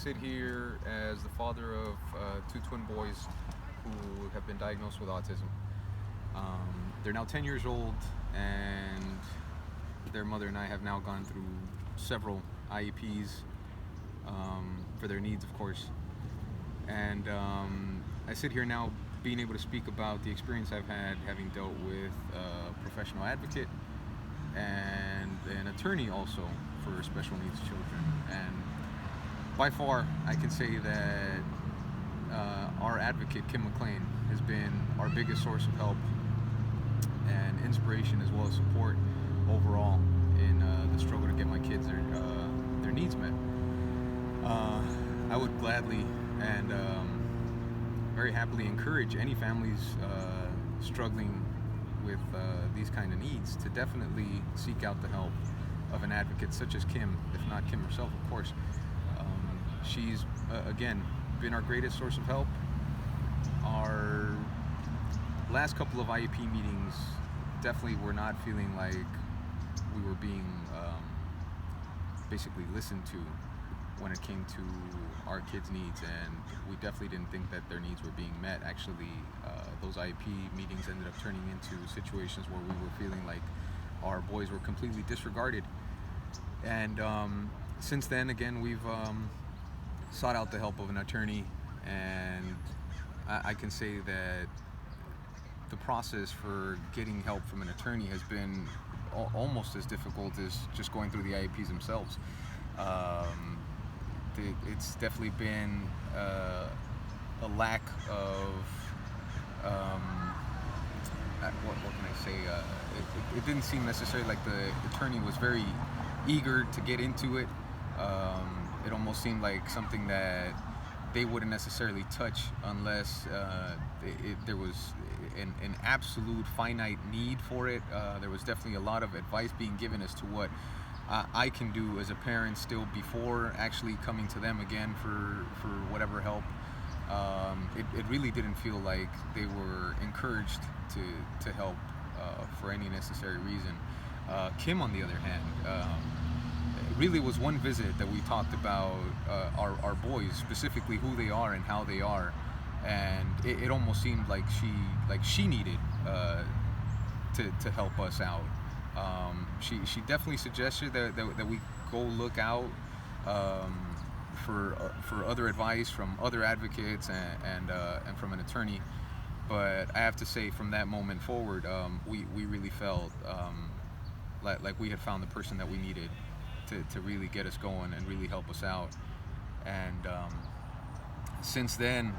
sit here as the father of two twin boys who have been diagnosed with autism. They're now 10 years old, and their mother and I have now gone through several IEPs for their needs, of course. And I sit here now being able to speak about the experience I've had having dealt with a professional advocate and an attorney also for special needs children. And by far, I can say that our advocate, Mcclain, has been our biggest source of help and inspiration, as well as support overall in the struggle to get my kids their needs met. I would gladly and very happily encourage any families struggling with these kind of needs to definitely seek out the help of an advocate such as Kim, if not Kim herself, of course. She's, again, been our greatest source of help. Our last couple of IEP meetings definitely were not feeling like we were being basically listened to when it came to our kids' needs, and we definitely didn't think that their needs were being met. Actually, those IEP meetings ended up turning into situations where we were feeling like our boys were completely disregarded. And since then, again, we've sought out the help of an attorney, and I can say that the process for getting help from an attorney has been almost as difficult as just going through the IEPs themselves. It's definitely been a lack of what can I say? It didn't seem necessarily like the attorney was very eager to get into it. It almost seemed like something that they wouldn't necessarily touch unless there was an absolute finite need for it. There was definitely a lot of advice being given as to what I can do as a parent still before actually coming to them again for whatever help. It really didn't feel like they were encouraged to help for any necessary reason. Kim, on the other hand, it really was one visit that we talked about our boys, specifically who they are and how they are, and it almost seemed like she needed to help us out. She definitely suggested that we go look out for other advice from other advocates and from an attorney. But I have to say, from that moment forward, we really felt like we had found the person that we needed to really get us going and really help us out. And since then,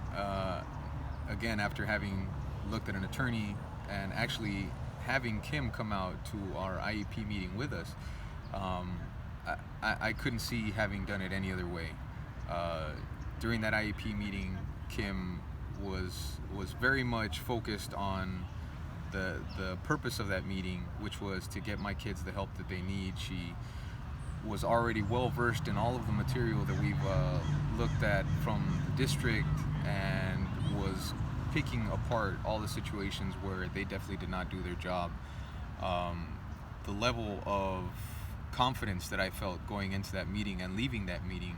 again, after having looked at an attorney and actually having Kim come out to our IEP meeting with us, I couldn't see having done it any other way. During that IEP meeting, Kim was very much focused on the purpose of that meeting, which was to get my kids the help that they need. She was already well versed in all of the material that we've looked at from the district, and was picking apart all the situations where they definitely did not do their job. The level of confidence that I felt going into that meeting and leaving that meeting,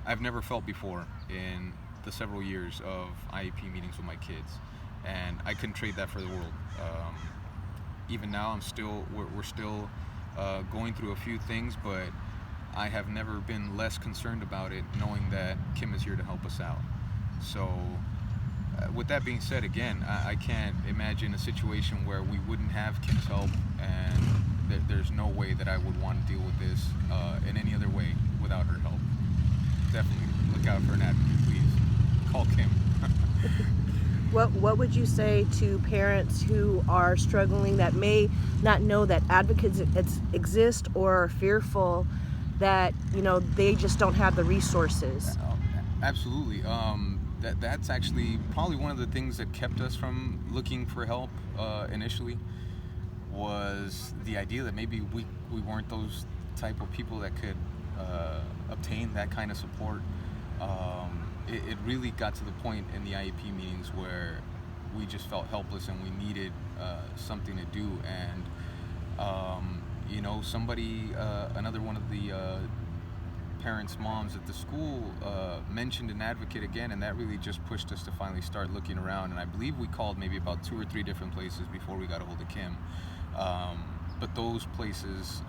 I've never felt before in the several years of IEP meetings with my kids, and I couldn't trade that for the world. Even now, we're still going through a few things, but I have never been less concerned about it, knowing that Kim is here to help us out. So with that being said, again, I can't imagine a situation where we wouldn't have Kim's help, and there's no way that I would want to deal with this in any other way without her help. Definitely look out for an advocate, please. Call Kim. What would you say to parents who are struggling, that may not know that advocates exist, or are fearful that they just don't have the resources? Absolutely. That's actually probably one of the things that kept us from looking for help initially, was the idea that maybe we weren't those type of people that could obtain that kind of support. It really got to the point in the IEP meetings where we just felt helpless and we needed something to do. And somebody, another one of the parents' moms at the school mentioned an advocate again, and that really just pushed us to finally start looking around. And I believe we called maybe about 2 or 3 different places before we got a hold of Kim. But those places,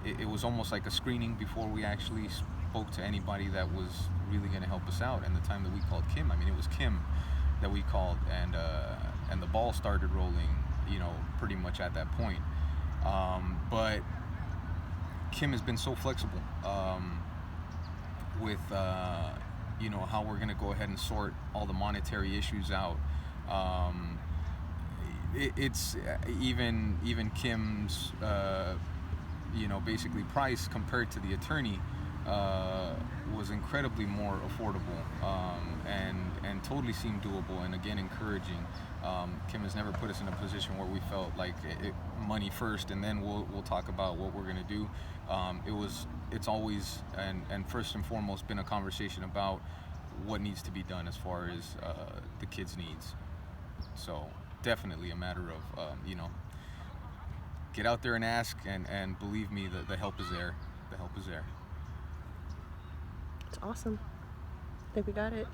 it was almost like a screening before we actually spoke to anybody that was really going to help us out. And the time that we called Kim, I mean, it was Kim that we called, and the ball started rolling, pretty much at that point. But Kim has been so flexible with how we're going to go ahead and sort all the monetary issues out. It's even Kim's basically price compared to the attorney was incredibly more affordable, and totally seemed doable, and again encouraging. Kim has never put us in a position where we felt like money first and then we'll talk about what we're going to do. It's always and first and foremost been a conversation about what needs to be done as far as the kids' needs. So definitely a matter of get out there and ask, and believe me, the help is there. The help is there. It's awesome. I think we got it.